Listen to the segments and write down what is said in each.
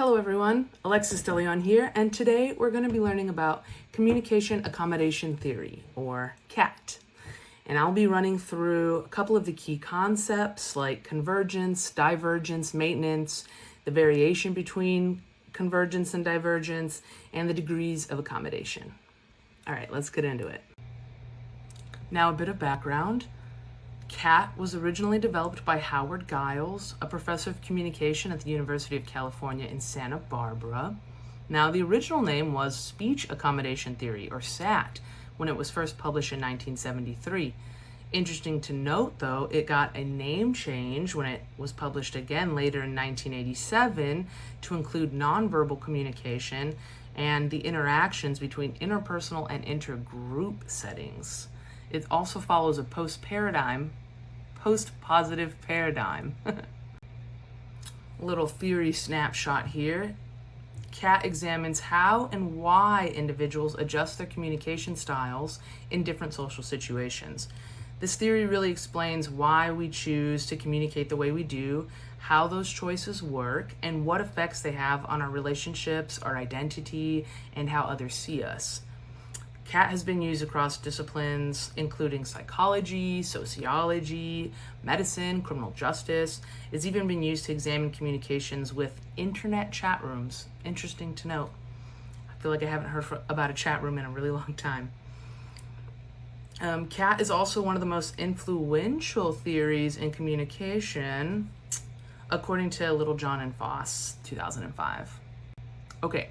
Hello everyone, Alexis here, and today we're going to be learning about communication accommodation theory, or CAT. And I'll be running through a couple of the key concepts like convergence, divergence, maintenance, the variation between convergence and divergence, and the degrees of accommodation. All right, let's get into it. Now a bit of background. CAT was originally developed by Howard Giles, a professor of communication at the University of California in Santa Barbara. Now, the original name was Speech Accommodation Theory, or SAT, when it was first published in 1973. Interesting to note, though, it got a name change when it was published again later in 1987 to include nonverbal communication and the interactions between interpersonal and intergroup settings. It also follows a post-positive paradigm. Little theory snapshot here. CAT examines how and why individuals adjust their communication styles in different social situations. This theory really explains why we choose to communicate the way we do, how those choices work, and what effects they have on our relationships, our identity, and how others see us. CAT has been used across disciplines including psychology, sociology, medicine, criminal justice. It's even been used to examine communications with internet chat rooms. Interesting to note. I feel like I haven't heard about a chat room in a really long time. CAT is also one of the most influential theories in communication, according to Littlejohn and Foss, 2005. Okay.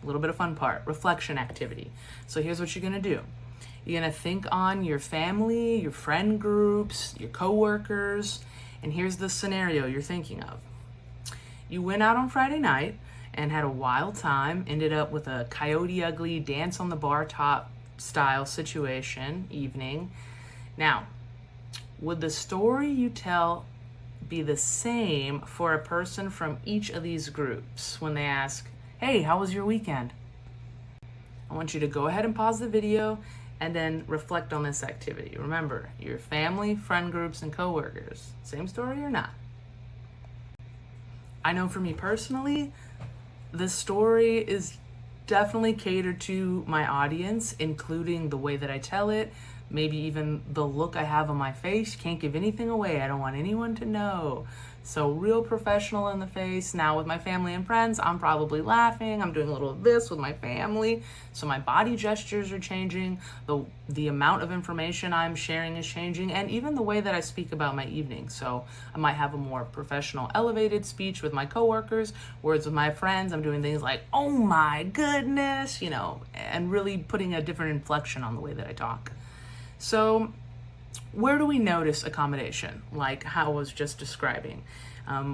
A little bit of fun part, reflection activity. So here's what you're gonna do. You're gonna think on your family, your friend groups, your coworkers, and here's the scenario you're thinking of. You went out on Friday night and had a wild time, ended up with a Coyote Ugly dance on the bar top style evening. Now, would the story you tell be the same for a person from each of these groups when they ask, "Hey, how was your weekend?" I want you to go ahead and pause the video and then reflect on this activity. Remember, your family, friend groups, and coworkers. Same story or not? I know for me personally, the story is definitely catered to my audience, including the way that I tell it, maybe even the look I have on my face. Can't give anything away. I don't want anyone to know. So real professional in the face. Now with my family and friends, I'm probably laughing. I'm doing a little of this with my family. So my body gestures are changing. The amount of information I'm sharing is changing, and even the way that I speak about my evening. So I might have a more professional, elevated speech with my coworkers, whereas with my friends, I'm doing things like, "Oh my goodness," and really putting a different inflection on the way that I talk. So where do we notice accommodation, like how I was just describing?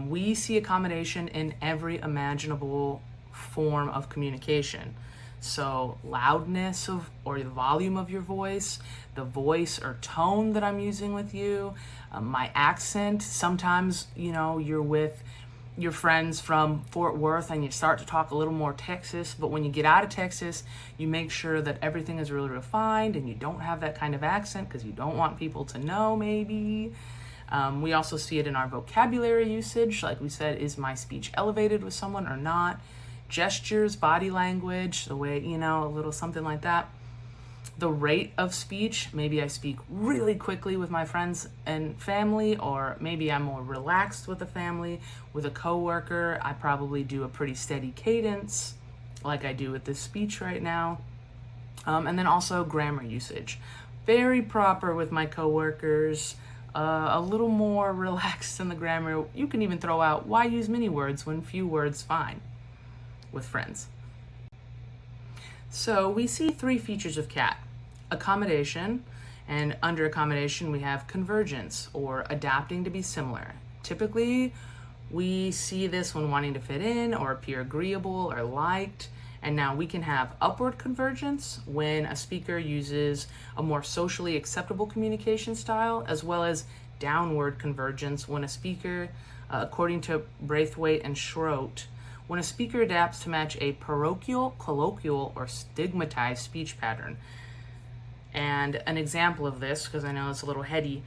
We see accommodation in every imaginable form of communication. So loudness or the volume of your voice, the voice or tone that I'm using with you, my accent. Sometimes, you're with your friends from Fort Worth and you start to talk a little more Texas, but when you get out of Texas, you make sure that everything is really refined and you don't have that kind of accent because you don't want people to know, maybe. We also see it in our vocabulary usage. Like we said, is my speech elevated with someone or not? Gestures, body language, the way, a little something like that. The rate of speech, maybe I speak really quickly with my friends and family, or maybe I'm more relaxed with the family. With a coworker, I probably do a pretty steady cadence, like I do with this speech right now. And then also grammar usage. Very proper with my coworkers, a little more relaxed in the grammar. You can even throw out, why use many words when few words fine with friends. So we see three features of CAT. Accommodation, and under accommodation we have convergence, or adapting to be similar. Typically, we see this when wanting to fit in or appear agreeable or liked. And now we can have upward convergence when a speaker uses a more socially acceptable communication style, as well as downward convergence when a speaker, according to Braithwaite and Schroet, when a speaker adapts to match a parochial, colloquial, or stigmatized speech pattern. And an example of this, because I know it's a little heady,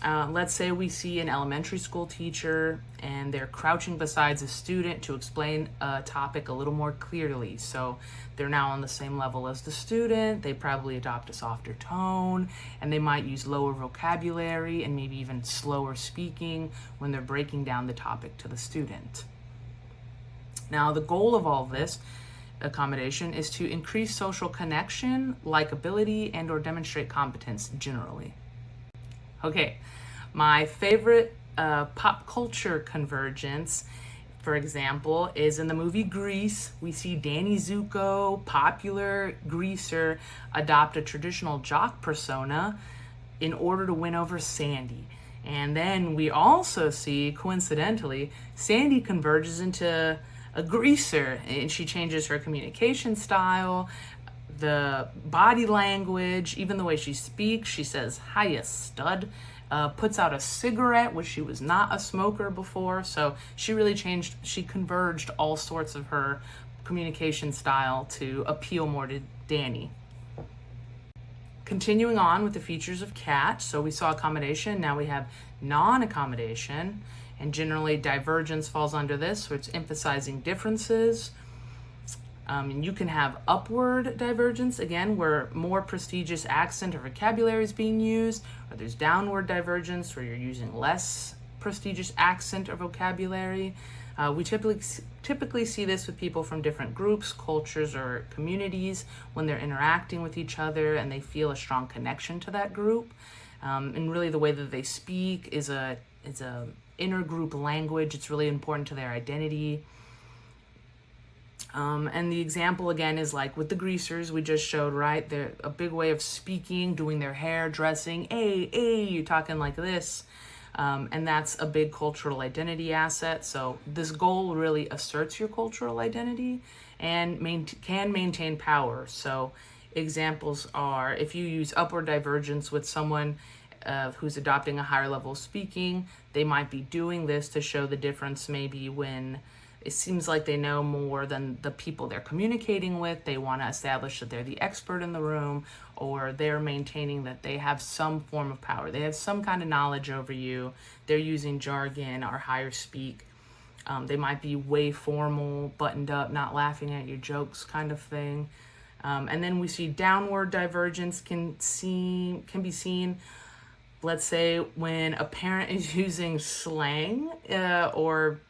Let's say we see an elementary school teacher and they're crouching beside a student to explain a topic a little more clearly. So they're now on the same level as the student. They probably adopt a softer tone, and they might use lower vocabulary and maybe even slower speaking when they're breaking down the topic to the student. Now, the goal of all this accommodation is to increase social connection, likability, and or demonstrate competence generally. Okay, my favorite pop culture convergence, for example, is in the movie Grease. We see Danny Zuko, popular greaser, adopt a traditional jock persona in order to win over Sandy. And then we also see, coincidentally, Sandy converges into a greaser, and she changes her communication style, the body language, even the way she speaks. She says, "Hiya, stud." Puts out a cigarette, which she was not a smoker before. So she really changed, she converged all sorts of her communication style to appeal more to Danny. Continuing on with the features of CAT, so we saw accommodation, now we have non-accommodation, and generally divergence falls under this, so it's emphasizing differences. And you can have upward divergence, again, where more prestigious accent or vocabulary is being used, or there's downward divergence where you're using less prestigious accent or vocabulary. We typically see this with people from different groups, cultures, or communities when they're interacting with each other and they feel a strong connection to that group. And really the way that they speak is a intergroup language. It's really important to their identity. And the example again is like with the greasers we just showed, right? They're a big way of speaking, doing their hair, dressing. Hey, you're talking like this. And that's a big cultural identity asset. So this goal really asserts your cultural identity and can maintain power. So examples are if you use upward divergence with someone who's adopting a higher level of speaking, they might be doing this to show the difference maybe when it seems like they know more than the people they're communicating with. They want to establish that they're the expert in the room, or they're maintaining that they have some form of power. They have some kind of knowledge over you. They're using jargon or higher speak. They might be way formal, buttoned up, not laughing at your jokes kind of thing. And then we see downward divergence can be seen, let's say, when a parent is using slang or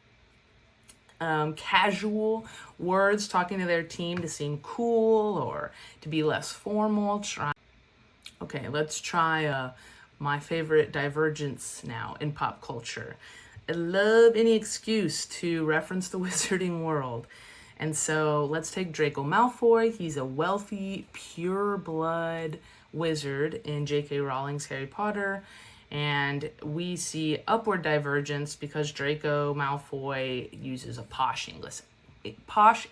casual words, talking to their team to seem cool or to be less formal. Okay, let's try my favorite divergence now in pop culture. I love any excuse to reference the wizarding world. And so let's take Draco Malfoy. He's a wealthy, pure-blood wizard in J.K. Rowling's Harry Potter. And we see upward divergence because Draco Malfoy uses a posh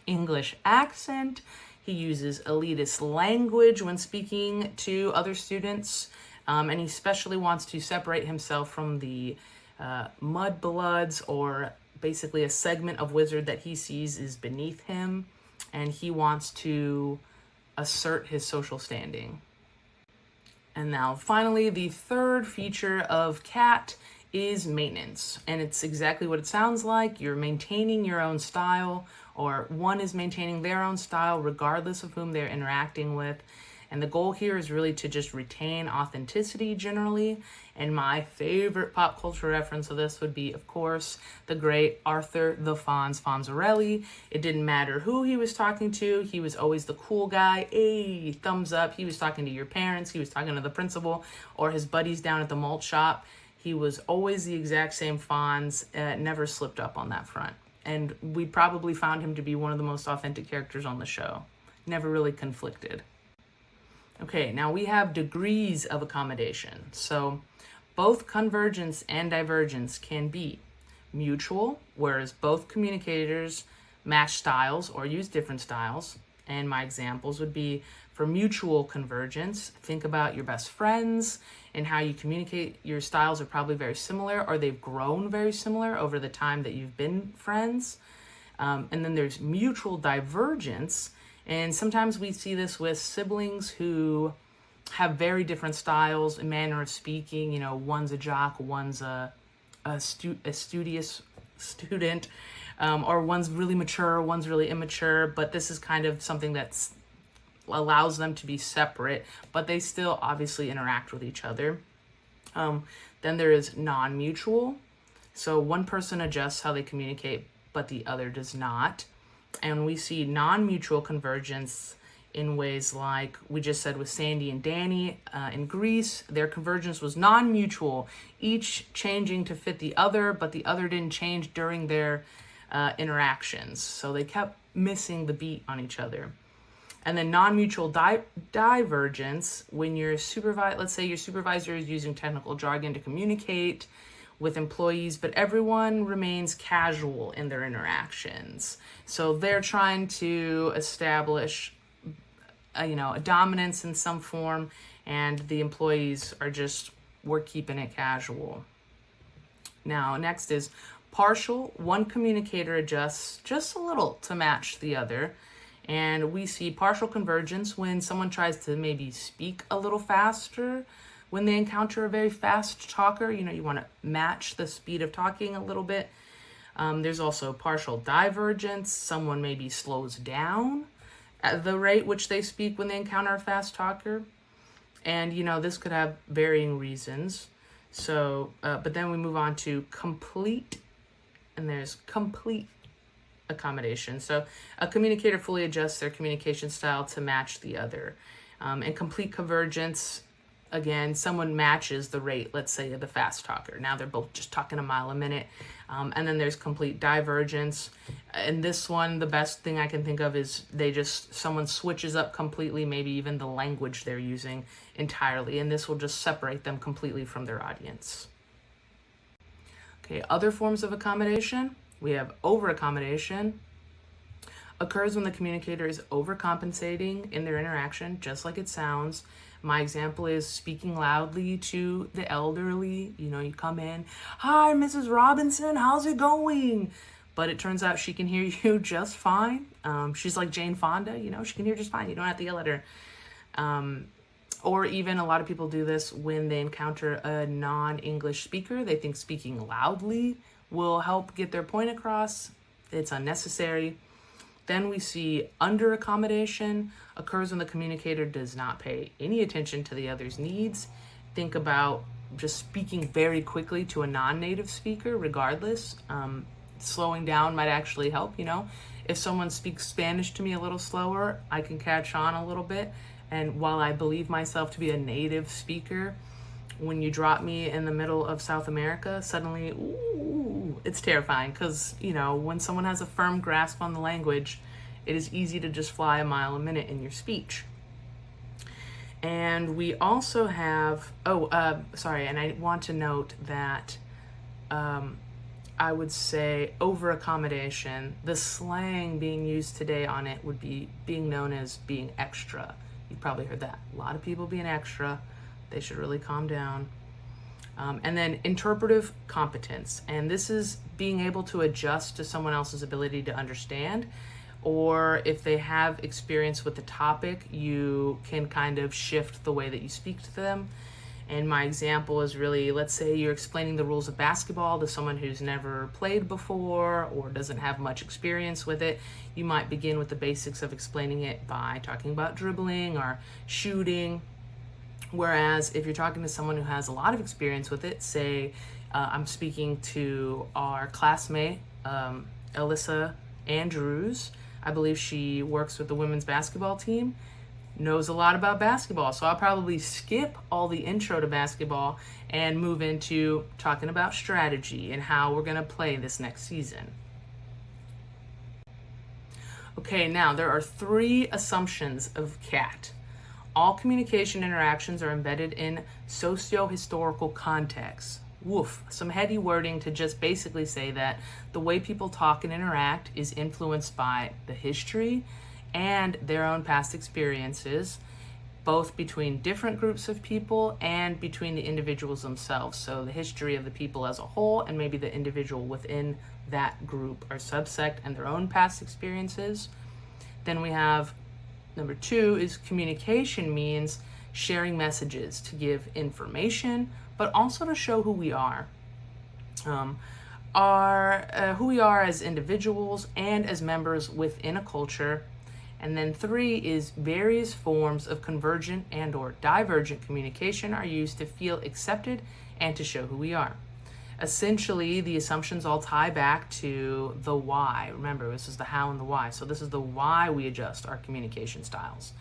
English accent. He uses elitist language when speaking to other students, and he especially wants to separate himself from the mudbloods, or basically a segment of wizard that he sees is beneath him, and he wants to assert his social standing. And now finally, the third feature of CAT is maintenance. And it's exactly what it sounds like. You're maintaining your own style, or one is maintaining their own style regardless of whom they're interacting with. And the goal here is really to just retain authenticity generally. And my favorite pop culture reference of this would be, of course, the great Arthur the Fonzarelli. It didn't matter who he was talking to. He was always the cool guy. Hey, thumbs up. He was talking to your parents. He was talking to the principal or his buddies down at the malt shop. He was always the exact same Fonz, never slipped up on that front. And we probably found him to be one of the most authentic characters on the show. Never really conflicted. Okay, now we have degrees of accommodation. So both convergence and divergence can be mutual, whereas both communicators match styles or use different styles. And my examples would be for mutual convergence, think about your best friends and how you communicate. Your styles are probably very similar, or they've grown very similar over the time that you've been friends. And then there's mutual divergence. And sometimes we see this with siblings who have very different styles and manner of speaking. You know, one's a jock, one's a studious student, or one's really mature, one's really immature. But this is kind of something that's allows them to be separate, but they still obviously interact with each other. Then there is non-mutual. So one person adjusts how they communicate, but the other does not. And we see non-mutual convergence in ways like we just said with Sandy and Danny in Greece. Their convergence was non-mutual, each changing to fit the other, but the other didn't change during their interactions. So they kept missing the beat on each other. And then non-mutual divergence, when your let's say your supervisor is using technical jargon to communicate with employees, but everyone remains casual in their interactions. So they're trying to establish a dominance in some form, and the employees are just, we're keeping it casual. Now, next is partial. One communicator adjusts just a little to match the other. And we see partial convergence when someone tries to maybe speak a little faster. When they encounter a very fast talker, you want to match the speed of talking a little bit. There's also partial divergence. Someone maybe slows down at the rate which they speak when they encounter a fast talker. And, this could have varying reasons. So, but then we move on to complete, and there's complete accommodation. So a communicator fully adjusts their communication style to match the other. And complete convergence, again, someone matches the rate, let's say, of the fast talker. Now they're both just talking a mile a minute. And then there's complete divergence. And this one, the best thing I can think of is someone switches up completely, maybe even the language they're using entirely. And this will just separate them completely from their audience. Okay, other forms of accommodation. We have over-accommodation. Occurs when the communicator is overcompensating in their interaction, just like it sounds. My example is speaking loudly to the elderly. You come in, "Hi, Mrs. Robinson, how's it going?" But it turns out she can hear you just fine. She's like Jane Fonda, she can hear just fine. You don't have to yell at her. Or even a lot of people do this when they encounter a non-English speaker. They think speaking loudly will help get their point across. It's unnecessary. Then we see under accommodation occurs when the communicator does not pay any attention to the other's needs. Think about just speaking very quickly to a non-native speaker, regardless. Slowing down might actually help, If someone speaks Spanish to me a little slower, I can catch on a little bit. And while I believe myself to be a native speaker, when you drop me in the middle of South America, suddenly, it's terrifying because, when someone has a firm grasp on the language, it is easy to just fly a mile a minute in your speech. And we also have, and I want to note that I would say over accommodation, the slang being used today on it would be being known as being extra. You've probably heard that. A lot of people being extra. They should really calm down. And then interpretive competence. And this is being able to adjust to someone else's ability to understand. Or if they have experience with the topic, you can kind of shift the way that you speak to them. And my example is really, let's say you're explaining the rules of basketball to someone who's never played before or doesn't have much experience with it. You might begin with the basics of explaining it by talking about dribbling or shooting. Whereas if you're talking to someone who has a lot of experience with it, say I'm speaking to our classmate, Alyssa Andrews. I believe she works with the women's basketball team, knows a lot about basketball. So I'll probably skip all the intro to basketball and move into talking about strategy and how we're going to play this next season. Okay, now there are 3 assumptions of CAT. All communication interactions are embedded in socio-historical context. Woof, some heady wording to just basically say that the way people talk and interact is influenced by the history and their own past experiences, both between different groups of people and between the individuals themselves. So the history of the people as a whole and maybe the individual within that group or subsect and their own past experiences. Then we have number 2 is communication means sharing messages to give information, but also to show who we are. Who we are as individuals and as members within a culture. And then 3 is various forms of convergent and or divergent communication are used to feel accepted and to show who we are. Essentially, the assumptions all tie back to the why. Remember, this is the how and the why. So this is the why we adjust our communication styles.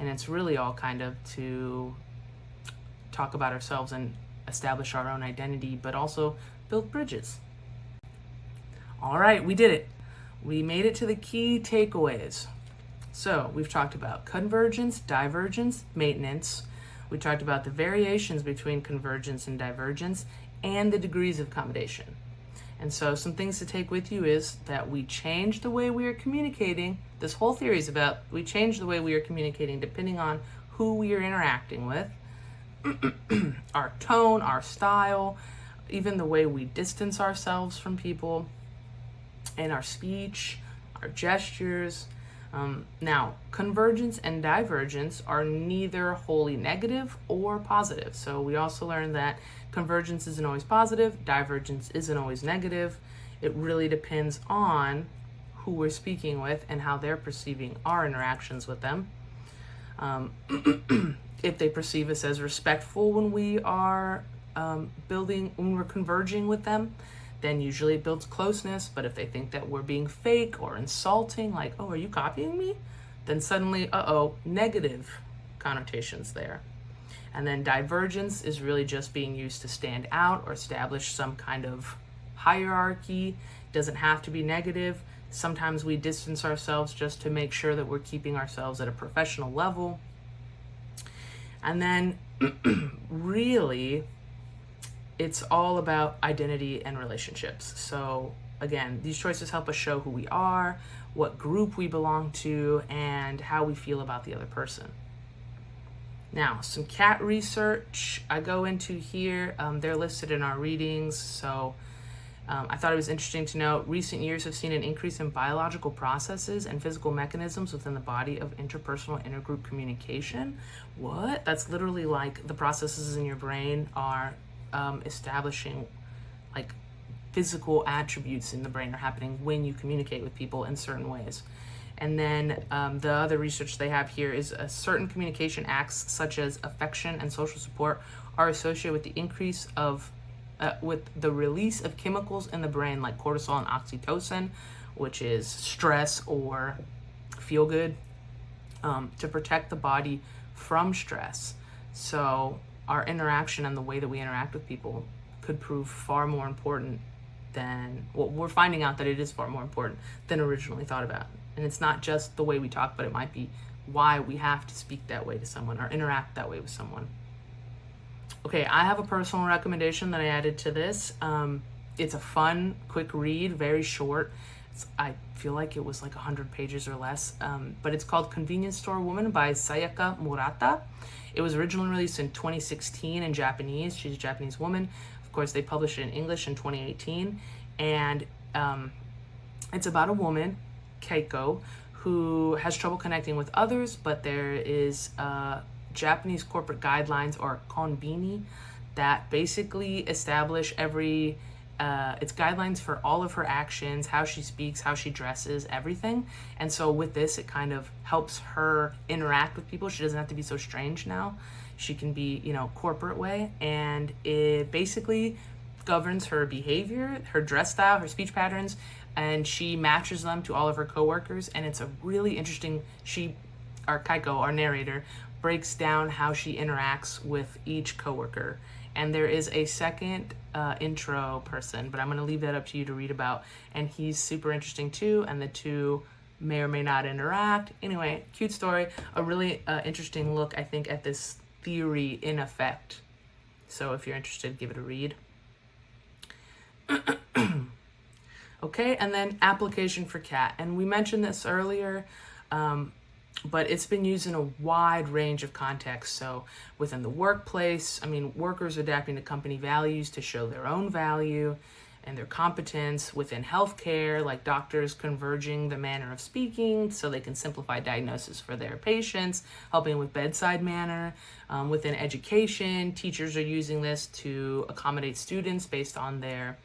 And it's really all kind of to talk about ourselves and establish our own identity, but also build bridges. All right, we did it. We made it to the key takeaways. So we've talked about convergence, divergence, maintenance. We talked about the variations between convergence and divergence and the degrees of accommodation. And so some things to take with you is that we change the way we are communicating. This whole theory is about we change the way we are communicating depending on who we are interacting with, our tone, our style, even the way we distance ourselves from people, and our speech, our gestures. Now, convergence and divergence are neither wholly negative or positive. So we also learned that convergence isn't always positive, divergence isn't always negative. It really depends on who we're speaking with and how they're perceiving our interactions with them. If they perceive us as respectful when we are when we're converging with them, then usually it builds closeness. But if they think that we're being fake or insulting, like, oh, are you copying me? Then suddenly, negative connotations there. And then divergence is really just being used to stand out or establish some kind of hierarchy. It doesn't have to be negative. Sometimes we distance ourselves just to make sure that we're keeping ourselves at a professional level. And then really, it's all about identity and relationships. So again, these choices help us show who we are, what group we belong to, and how we feel about the other person. Now, some cat research I go into here. They're listed in our readings. So I thought it was interesting to note, recent years have seen an increase in biological processes and physical mechanisms within the body of interpersonal intergroup communication. What? That's literally like the processes in your brain are establishing like physical attributes in the brain are happening when you communicate with people in certain ways. And then the other research they have here is certain communication acts such as affection and social support are associated with the increase of with the release of chemicals in the brain like cortisol and oxytocin, which is stress or feel good, to protect the body from stress. So our interaction and the way that we interact with people could prove far more important than, well, we're finding out that it is far more important than originally thought about. And it's not just the way we talk, but it might be why we have to speak that way to someone or interact that way with someone. Okay, I have a personal recommendation that I added to this. It's a fun, quick read, very short. I feel like it was like 100 pages or less, but it's called Convenience Store Woman by Sayaka Murata. It was originally released in 2016 in Japanese. She's a Japanese woman. Of course, they published it in English in 2018. And it's about a woman, Keiko, who has trouble connecting with others, but there is Japanese corporate guidelines, or konbini, that basically establish it's guidelines for all of her actions, how she speaks, how she dresses, everything. And so with this, it kind of helps her interact with people. She doesn't have to be so strange now. She can be, corporate way. And it basically governs her behavior, her dress style, her speech patterns, and she matches them to all of her coworkers. And it's a really interesting, Keiko, our narrator, breaks down how she interacts with each coworker. And there is a second intro person, but I'm going to leave that up to you to read about. And he's super interesting too, and the two may or may not interact. Anyway, cute story, a really interesting look, I think, at this theory in effect. So if you're interested, give it a read. Okay, and then application for cat. And we mentioned this earlier, but it's been used in a wide range of contexts. So within the workplace, workers adapting to company values to show their own value. and their competence within healthcare, like doctors converging the manner of speaking so they can simplify diagnosis for their patients, helping with bedside manner. Within education, teachers are using this to accommodate students based on their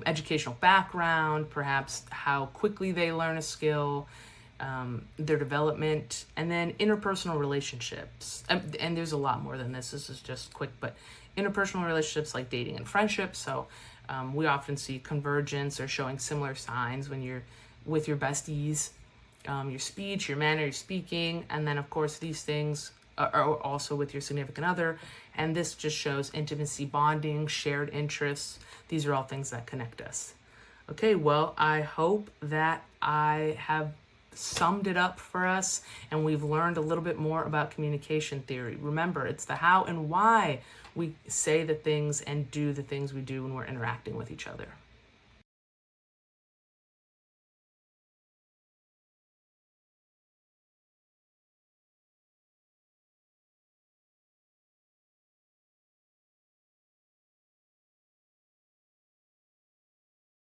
educational background, perhaps how quickly they learn a skill, their development, and then interpersonal relationships. And there's a lot more than this. This is just quick, but interpersonal relationships like dating and friendship. So we often see convergence or showing similar signs when you're with your besties, your speech, your manner, your speaking, and then of course these things are also with your significant other. And this just shows intimacy, bonding, shared interests. These are all things that connect us. Okay, well, I hope that I have summed it up for us and we've learned a little bit more about communication theory. Remember, it's the how and why we say the things and do the things we do when we're interacting with each other.